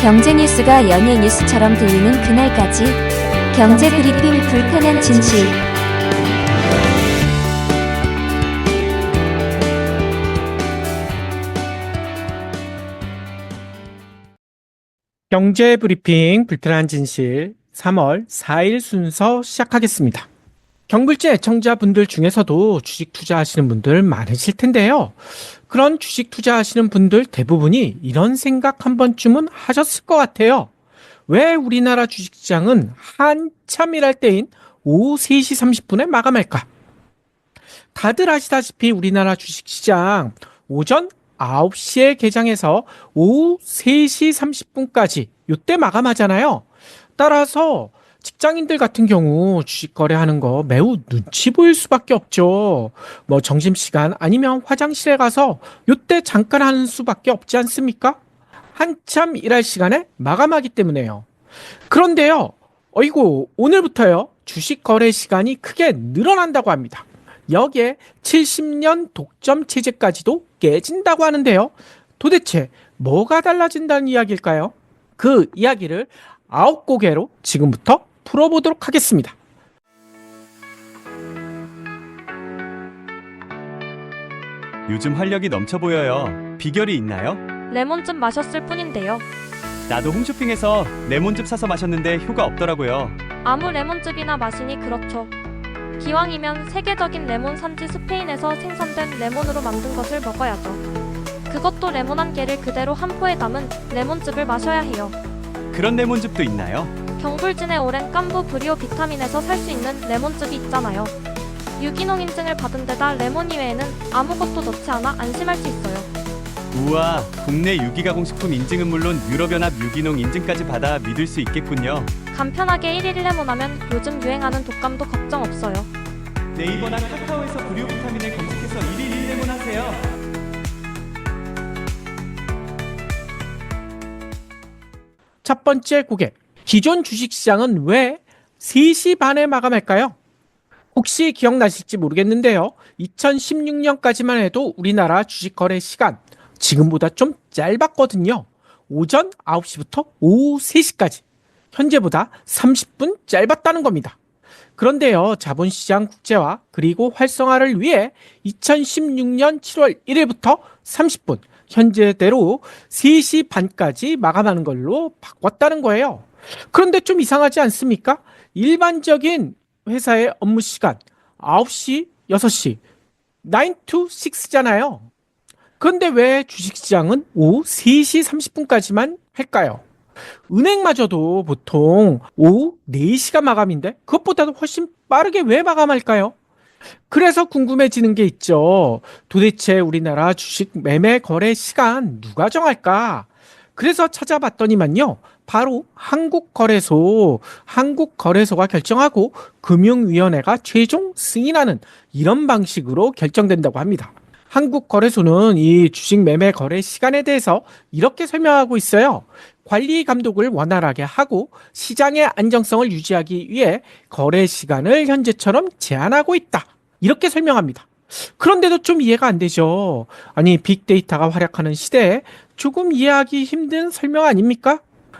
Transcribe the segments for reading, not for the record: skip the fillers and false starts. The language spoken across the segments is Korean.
경제 뉴스가 연예 뉴스처럼 들리는 그날까지 경제 브리핑 불편한 진실. 경제 브리핑 불편한 진실 3월 4일 순서 시작하겠습니다. 경불제 애청자분들 중에서도 주식 투자하시는 분들 많으실 텐데요. 그런 주식 투자하시는 분들 대부분이 이런 생각 한 번쯤은 하셨을 것 같아요. 왜 우리나라 주식시장은 한참 일할 때인 오후 3시 30분에 마감할까? 다들 아시다시피 우리나라 주식시장 오전 9시에 개장해서 오후 3시 30분까지 이때 마감하잖아요. 따라서 직장인들 같은 경우 주식 거래하는 거 매우 눈치 보일 수밖에 없죠. 뭐 점심시간 아니면 화장실에 가서 이때 잠깐 하는 수밖에 없지 않습니까? 한참 일할 시간에 마감하기 때문에요. 그런데요, 어이구, 오늘부터요, 주식 거래 시간이 크게 늘어난다고 합니다. 여기에 70년 독점 체제까지도 깨진다고 하는데요. 도대체 뭐가 달라진다는 이야기일까요? 그 이야기를 9고개로 지금부터 풀어보도록 하겠습니다. 요즘 활력이 넘쳐 보여요. 비결이 있나요? 레몬즙 마셨을 뿐인데요. 나도 홈쇼핑에서 레몬즙 사서 마셨는데 효과 없더라고요. 아무 레몬즙이나 마시니 그렇죠. 기왕이면 세계적인 레몬 산지 스페인에서 생산된 레몬으로 만든 것을 먹어야죠. 그것도 레몬 한 개를 그대로 한 포에 담은 레몬즙을 마셔야 해요. 그런 레몬즙도 있나요? 경불진의 오랜 깐부 브리오 비타민에서 살 수 있는 레몬즙이 있잖아요. 유기농 인증을 받은 데다 레몬 이외에는 아무것도 넣지 않아 안심할 수 있어요. 우와, 국내 유기가공식품 인증은 물론 유럽연합 유기농 인증까지 받아 믿을 수 있겠군요. 간편하게 1일 1레몬 하면 요즘 유행하는 독감도 걱정 없어요. 네이버나 카카오에서 브리오 비타민을 검색해서 1일 1레몬 하세요. 첫 번째 고개, 기존 주식시장은 왜 3시 반에 마감할까요? 혹시 기억나실지 모르겠는데요. 2016년까지만 해도 우리나라 주식 거래 시간 지금보다 좀 짧았거든요. 오전 9시부터 오후 3시까지. 현재보다 30분 짧았다는 겁니다. 그런데요, 자본시장 국제화 그리고 활성화를 위해 2016년 7월 1일부터 30분, 현재대로 3시 반까지 마감하는 걸로 바꿨다는 거예요. 그런데 좀 이상하지 않습니까? 일반적인 회사의 업무 시간 9시, 6시, 9 to 6잖아요. 그런데 왜 주식시장은 오후 3시 30분까지만 할까요? 은행마저도 보통 오후 4시가 마감인데 그것보다도 훨씬 빠르게 왜 마감할까요? 그래서 궁금해지는 게 있죠. 도대체 우리나라 주식 매매 거래 시간 누가 정할까? 그래서 찾아봤더니만요. 바로 한국거래소가 결정하고 금융위원회가 최종 승인하는 이런 방식으로 결정된다고 합니다. 한국거래소는 이 주식 매매 거래 시간에 대해서 이렇게 설명하고 있어요. 관리 감독을 원활하게 하고 시장의 안정성을 유지하기 위해 거래 시간을 현재처럼 제한하고 있다. 이렇게 설명합니다. 그런데도 좀 이해가 안 되죠. 아니, 빅데이터가 활약하는 시대에 조금 이해하기 힘든 설명 아닙니까?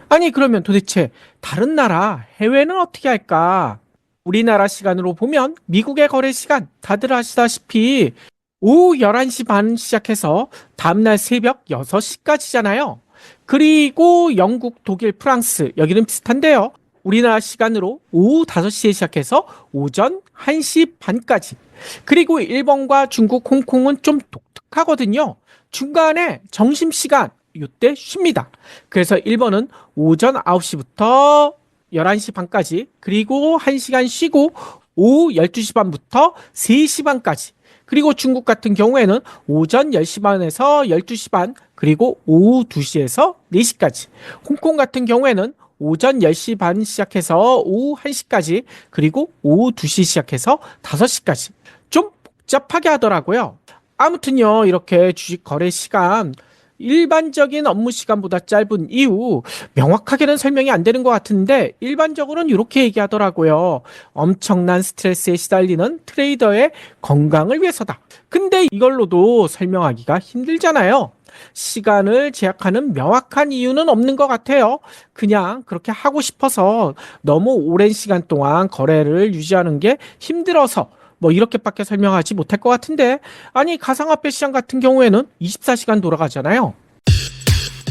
아니, 그러면 도대체 다른 나라, 해외는 어떻게 할까? 우리나라 시간으로 보면 미국의 거래 시간 다들 아시다시피 오후 11시 반 시작해서 다음날 새벽 6시까지잖아요. 그리고 영국, 독일, 프랑스 여기는 비슷한데요. 우리나라 시간으로 오후 5시에 시작해서 오전 1시 반까지. 그리고 일본과 중국, 홍콩은 좀 독특하거든요. 중간에 점심시간 이때 쉽니다. 그래서 일본은 오전 9시부터 11시 반까지 그리고 1시간 쉬고 오후 12시 반부터 3시 반까지. 그리고 중국 같은 경우에는 오전 10시 반에서 12시 반, 그리고 오후 2시에서 4시까지. 홍콩 같은 경우에는 오전 10시 반 시작해서 오후 1시까지, 그리고 오후 2시 시작해서 5시까지. 좀 복잡하게 하더라고요. 아무튼요, 이렇게 주식 거래 시간, 일반적인 업무 시간보다 짧은 이유 명확하게는 설명이 안 되는 것 같은데 일반적으로는 이렇게 얘기하더라고요. 엄청난 스트레스에 시달리는 트레이더의 건강을 위해서다. 근데 이걸로도 설명하기가 힘들잖아요. 시간을 제약하는 명확한 이유는 없는 것 같아요. 그냥 그렇게 하고 싶어서 너무 오랜 시간 동안 거래를 유지하는 게 힘들어서 뭐 이렇게밖에 설명하지 못할 것 같은데, 아니 가상화폐 시장 같은 경우에는 24시간 돌아가잖아요.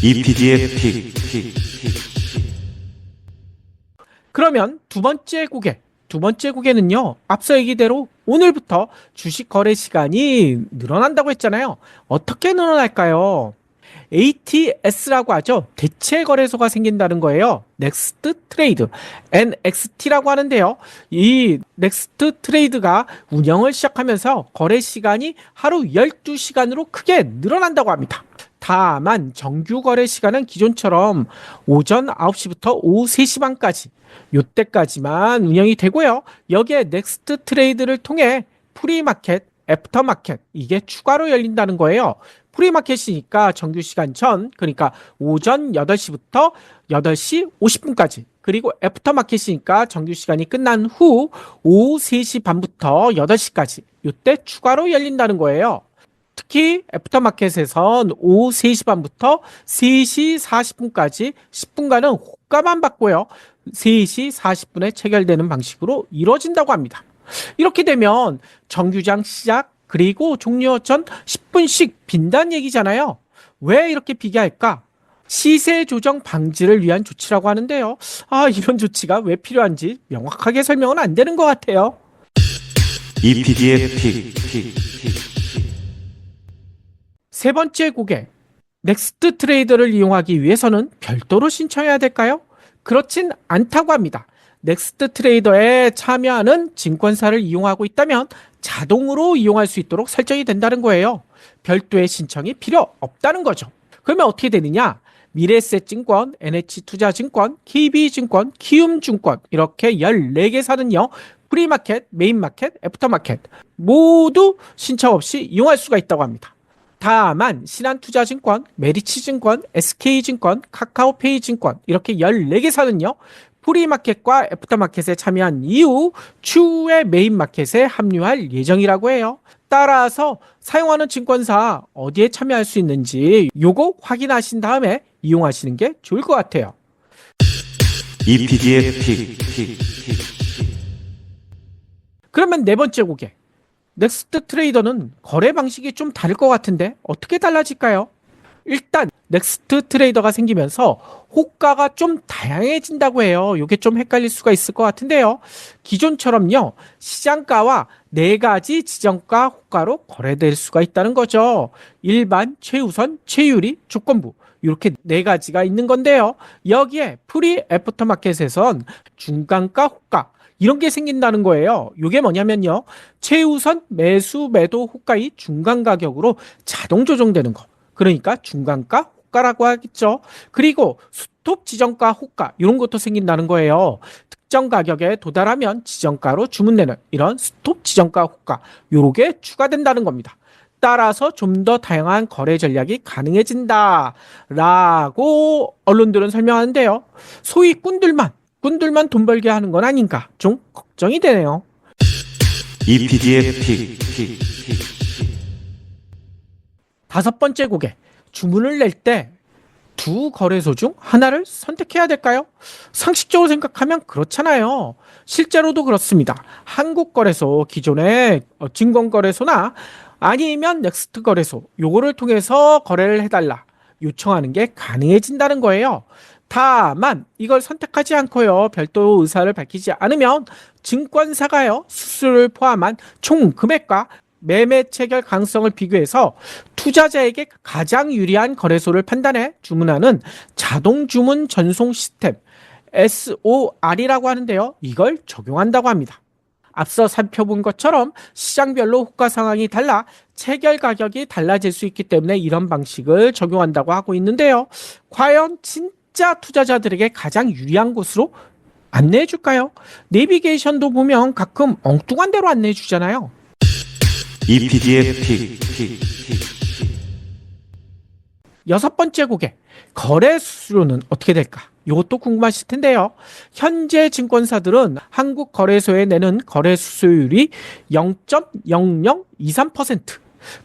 EPD의 픽. 그러면 두 번째 고개는요, 앞서 얘기대로 오늘부터 주식 거래 시간이 늘어난다고 했잖아요. 어떻게 늘어날까요? ATS라고 하죠. 대체 거래소가 생긴다는 거예요. 넥스트 트레이드, NXT라고 하는데요. 이 넥스트 트레이드가 운영을 시작하면서 거래 시간이 하루 12시간으로 크게 늘어난다고 합니다. 다만 정규 거래 시간은 기존처럼 오전 9시부터 오후 3시 반까지 요때까지만 운영이 되고요. 여기에 넥스트 트레이드를 통해 프리마켓, 애프터마켓 이게 추가로 열린다는 거예요. 프리마켓이니까 정규 시간 전, 그러니까 오전 8시부터 8시 50분까지, 그리고 애프터마켓이니까 정규 시간이 끝난 후 오후 3시 반부터 8시까지 요때 추가로 열린다는 거예요. 특히 애프터마켓에선 오후 3시 반부터 3시 40분까지 10분간은 호가만 받고요. 3시 40분에 체결되는 방식으로 이루어진다고 합니다. 이렇게 되면 정규장 시작 그리고 종료 전 10분씩 빈다는 얘기잖아요. 왜 이렇게 비교할까? 시세 조정 방지를 위한 조치라고 하는데요. 이런 조치가 왜 필요한지 명확하게 설명은 안 되는 것 같아요. EPD의 픽. 세 번째 고개, 넥스트 트레이더를 이용하기 위해서는 별도로 신청해야 될까요? 그렇진 않다고 합니다. 넥스트 트레이더에 참여하는 증권사를 이용하고 있다면 자동으로 이용할 수 있도록 설정이 된다는 거예요. 별도의 신청이 필요 없다는 거죠. 그러면 어떻게 되느냐? 미래에셋증권, NH투자증권, KB증권, 키움증권 이렇게 14개사는요. 프리마켓, 메인마켓, 애프터마켓 모두 신청 없이 이용할 수가 있다고 합니다. 다만 신한투자증권, 메리츠증권, SK증권, 카카오페이증권 이렇게 14개사는요. 프리마켓과 애프터마켓에 참여한 이후 추후에 메인마켓에 합류할 예정이라고 해요. 따라서 사용하는 증권사 어디에 참여할 수 있는지 요거 확인하신 다음에 이용하시는 게 좋을 것 같아요. EPD의 픽. 그러면 네 번째 고개, 넥스트 트레이더는 거래 방식이 좀 다를 것 같은데 어떻게 달라질까요? 일단 넥스트 트레이더가 생기면서 호가가 좀 다양해진다고 해요. 이게 좀 헷갈릴 수가 있을 것 같은데요. 기존처럼요, 시장가와 4가지 지정가 호가로 거래될 수가 있다는 거죠. 일반, 최우선, 최유리, 조건부 이렇게 4가지가 있는 건데요. 여기에 프리 애프터마켓에선 중간가 호가 이런 게 생긴다는 거예요. 이게 뭐냐면요, 최우선 매수 매도 호가의 중간 가격으로 자동 조정되는 거. 그러니까 중간가 호가라고 하겠죠. 그리고 스톱 지정가 호가 이런 것도 생긴다는 거예요. 특정 가격에 도달하면 지정가로 주문되는 이런 스톱 지정가 호가 요렇게 추가된다는 겁니다. 따라서 좀 더 다양한 거래 전략이 가능해진다 라고 언론들은 설명하는데요. 소위 꾼들만 돈 벌게 하는 건 아닌가 좀 걱정이 되네요. EPD의 픽. 다섯 번째 고개, 주문을 낼 때 두 거래소 중 하나를 선택해야 될까요? 상식적으로 생각하면 그렇잖아요. 실제로도 그렇습니다. 한국거래소, 기존의 증권거래소나 아니면 넥스트 거래소 요거를 통해서 거래를 해달라 요청하는 게 가능해진다는 거예요. 다만 이걸 선택하지 않고요, 별도 의사를 밝히지 않으면 증권사가요, 수수료를 포함한 총 금액과 매매 체결 가능성을 비교해서 투자자에게 가장 유리한 거래소를 판단해 주문하는 자동 주문 전송 시스템 SOR이라고 하는데요. 이걸 적용한다고 합니다. 앞서 살펴본 것처럼 시장별로 호가 상황이 달라 체결 가격이 달라질 수 있기 때문에 이런 방식을 적용한다고 하고 있는데요. 과연 진짜 투자자들에게 가장 유리한 곳으로 안내해 줄까요? 내비게이션도 보면 가끔 엉뚱한 데로 안내해 주잖아요. EPD의 픽. 여섯 번째 고개, 거래 수수료는 어떻게 될까? 이것도 궁금하실 텐데요. 현재 증권사들은 한국 거래소에 내는 거래 수수료율이 0.0023%,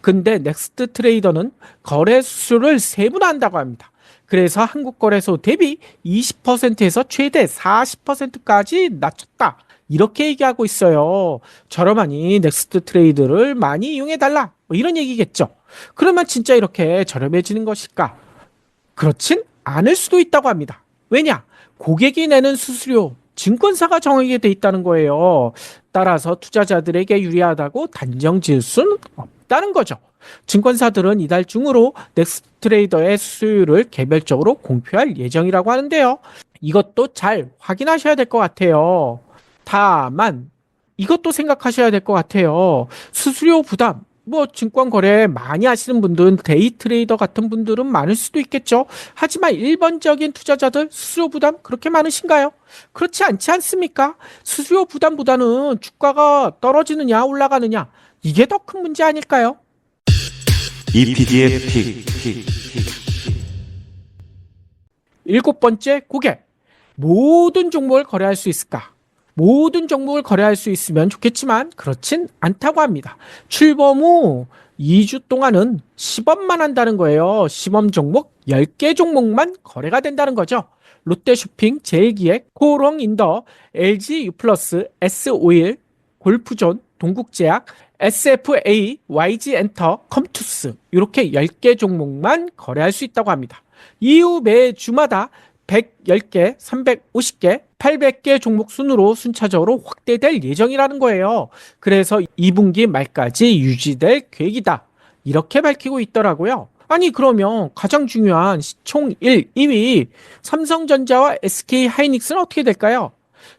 근데 넥스트 트레이더는 거래 수수료를 세분화한다고 합니다. 그래서 한국거래소 대비 20%에서 최대 40%까지 낮췄다. 이렇게 얘기하고 있어요. 저렴하니 넥스트 트레이드를 많이 이용해달라. 뭐 이런 얘기겠죠. 그러면 진짜 이렇게 저렴해지는 것일까? 그렇진 않을 수도 있다고 합니다. 왜냐? 고객이 내는 수수료, 증권사가 정하게 돼 있다는 거예요. 따라서 투자자들에게 유리하다고 단정 지을 수는 없다는 거죠. 증권사들은 이달 중으로 넥스트 트레이더의 수수료를 개별적으로 공표할 예정이라고 하는데요. 이것도 잘 확인하셔야 될 것 같아요. 다만 이것도 생각하셔야 될 것 같아요. 수수료 부담, 증권 거래 많이 하시는 분들은 데이 트레이더 같은 분들은 많을 수도 있겠죠. 하지만 일반적인 투자자들 수수료 부담 그렇게 많으신가요? 그렇지 않지 않습니까? 수수료 부담보다는 주가가 떨어지느냐 올라가느냐 이게 더 큰 문제 아닐까요? EPD의 픽. 일곱 번째 고객. 모든 종목을 거래할 수 있을까? 모든 종목을 거래할 수 있으면 좋겠지만 그렇진 않다고 합니다. 출범 후 2주 동안은 시범만 한다는 거예요. 시범 종목 10개 종목만 거래가 된다는 거죠. 롯데쇼핑, 제일기획, 코롱인더, LG 유플러스, S오일, 골프존, 동국제약, SFA, YG엔터, 컴투스 이렇게 10개 종목만 거래할 수 있다고 합니다. 이후 매 주마다 110개, 350개, 800개 종목 순으로 순차적으로 확대될 예정이라는 거예요. 그래서 2분기 말까지 유지될 계획이다. 이렇게 밝히고 있더라고요. 아니 그러면 가장 중요한 시총 1, 2위 삼성전자와 SK하이닉스는 어떻게 될까요?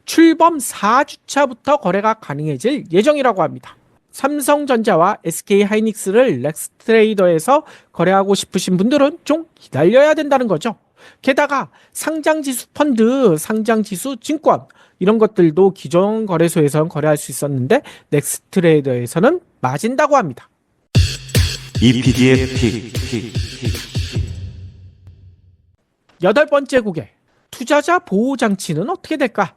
출범 4주차부터 거래가 가능해질 예정이라고 합니다. 삼성전자와 SK하이닉스를 넥스트레이더에서 거래하고 싶으신 분들은 좀 기다려야 된다는 거죠. 게다가 상장지수 펀드, 상장지수 증권 이런 것들도 기존 거래소에서는 거래할 수 있었는데 넥스트레이더에서는 맞은다고 합니다. EPD의 픽. 여덟 번째 고객, 투자자 보호장치는 어떻게 될까?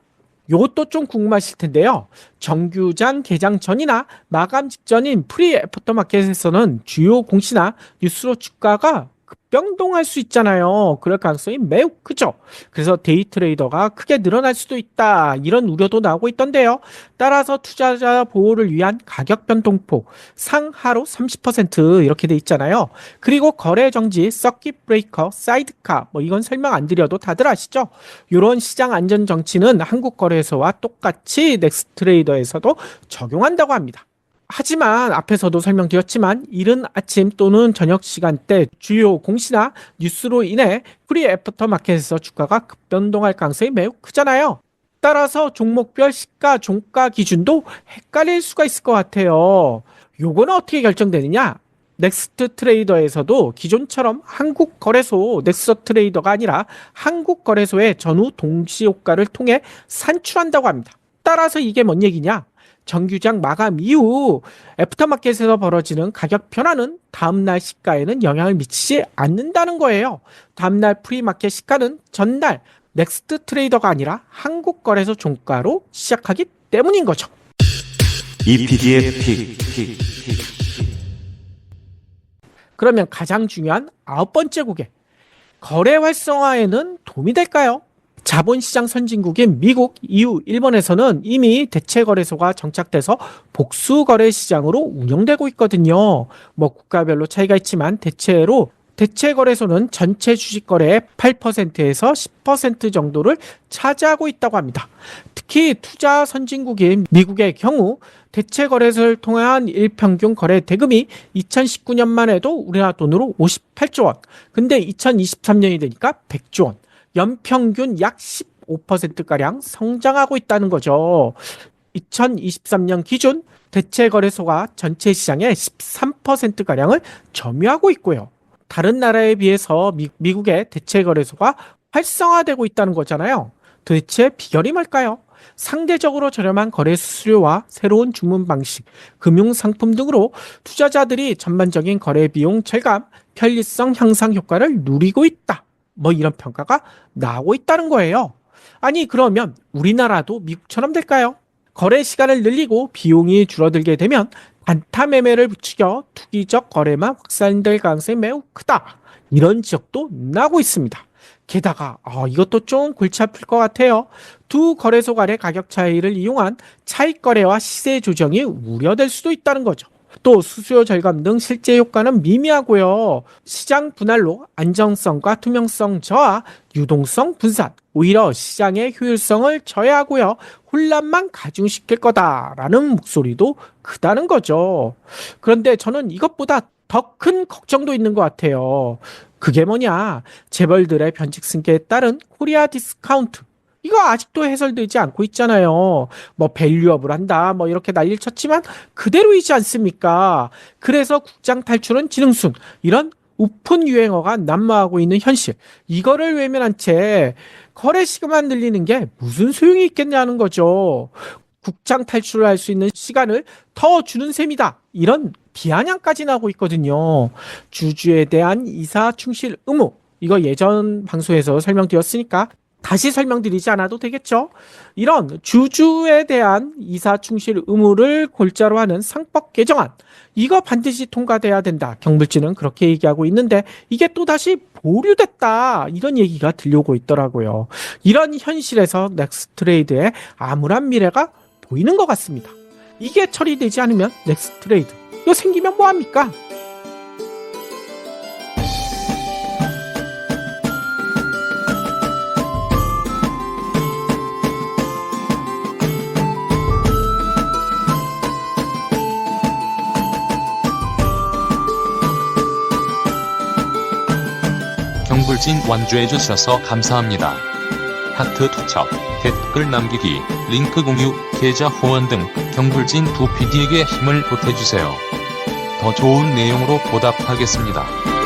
이것도 좀 궁금하실 텐데요. 정규장 개장 전이나 마감 직전인 프리 애프터 마켓에서는 주요 공시나 뉴스로 주가가 급변동할 수 있잖아요. 그럴 가능성이 매우 크죠. 그래서 데이 트레이더가 크게 늘어날 수도 있다. 이런 우려도 나오고 있던데요. 따라서 투자자 보호를 위한 가격 변동폭 상하로 30% 이렇게 돼 있잖아요. 그리고 거래 정지, 서킷 브레이커, 사이드카 이건 설명 안 드려도 다들 아시죠? 이런 시장 안전 정치는 한국 거래소와 똑같이 넥스트 트레이더에서도 적용한다고 합니다. 하지만 앞에서도 설명드렸지만 이른 아침 또는 저녁 시간대 주요 공시나 뉴스로 인해 프리 애프터 마켓에서 주가가 급변동할 가능성이 매우 크잖아요. 따라서 종목별 시가, 종가 기준도 헷갈릴 수가 있을 것 같아요. 요거는 어떻게 결정되느냐? 넥스트 트레이더에서도 기존처럼 한국 거래소 넥스트 트레이더가 아니라 한국 거래소의 전후 동시 효과를 통해 산출한다고 합니다. 따라서 이게 뭔 얘기냐? 정규장 마감 이후 애프터마켓에서 벌어지는 가격 변화는 다음날 시가에는 영향을 미치지 않는다는 거예요. 다음날 프리마켓 시가는 전날 넥스트 트레이더가 아니라 한국 거래소 종가로 시작하기 때문인 거죠. EPD의 픽. 그러면 가장 중요한 아홉 번째 고객, 거래 활성화에는 도움이 될까요? 자본시장 선진국인 미국, EU, 일본에서는 이미 대체거래소가 정착돼서 복수거래 시장으로 운영되고 있거든요. 국가별로 차이가 있지만 대체로 대체거래소는 전체 주식거래의 8%에서 10% 정도를 차지하고 있다고 합니다. 특히 투자 선진국인 미국의 경우 대체거래소를 통한 일평균 거래 대금이 2019년만 해도 우리나라 돈으로 58조 원, 근데 2023년이 되니까 100조 원. 연평균 약 15%가량 성장하고 있다는 거죠. 2023년 기준 대체거래소가 전체 시장의 13%가량을 점유하고 있고요. 다른 나라에 비해서 미국의 대체거래소가 활성화되고 있다는 거잖아요. 도대체 비결이 뭘까요? 상대적으로 저렴한 거래 수수료와 새로운 주문 방식, 금융상품 등으로 투자자들이 전반적인 거래 비용 절감, 편리성 향상 효과를 누리고 있다. 이런 평가가 나오고 있다는 거예요. 아니 그러면 우리나라도 미국처럼 될까요? 거래 시간을 늘리고 비용이 줄어들게 되면 안타 매매를 부추겨 투기적 거래만 확산될 가능성이 매우 크다. 이런 지적도 나고 있습니다. 게다가 이것도 좀 골치 아플 것 같아요. 두 거래소 간의 가격 차이를 이용한 차익 거래와 시세 조정이 우려될 수도 있다는 거죠. 또 수수료 절감 등 실제 효과는 미미하고요. 시장 분할로 안정성과 투명성 저하, 유동성 분산, 오히려 시장의 효율성을 저해하고요. 혼란만 가중시킬 거다라는 목소리도 크다는 거죠. 그런데 저는 이것보다 더 큰 걱정도 있는 것 같아요. 그게 뭐냐? 재벌들의 변칙 승계에 따른 코리아 디스카운트. 이거 아직도 해설되지 않고 있잖아요. 뭐 밸류업을 한다, 뭐 이렇게 난리를 쳤지만 그대로이지 않습니까? 그래서 국장 탈출은 지능순, 이런 우픈 유행어가 난무하고 있는 현실. 이거를 외면한 채 거래 시간만 늘리는 게 무슨 소용이 있겠냐는 거죠. 국장 탈출을 할 수 있는 시간을 더 주는 셈이다. 이런 비아냥까지 나오고 있거든요. 주주에 대한 이사 충실 의무. 이거 예전 방송에서 설명드렸으니까 다시 설명드리지 않아도 되겠죠. 이런 주주에 대한 이사 충실 의무를 골자로 하는 상법 개정안. 이거 반드시 통과돼야 된다. 경불지는 그렇게 얘기하고 있는데 이게 또다시 보류됐다. 이런 얘기가 들려오고 있더라고요. 이런 현실에서 넥스트레이드의 암울한 미래가 보이는 것 같습니다. 이게 처리되지 않으면 넥스트레이드 이거 생기면 뭐합니까? 경불진 완주해주셔서 감사합니다. 하트 투척, 댓글 남기기, 링크 공유, 계좌 후원 등 경불진 두 PD에게 힘을 보태주세요. 더 좋은 내용으로 보답하겠습니다.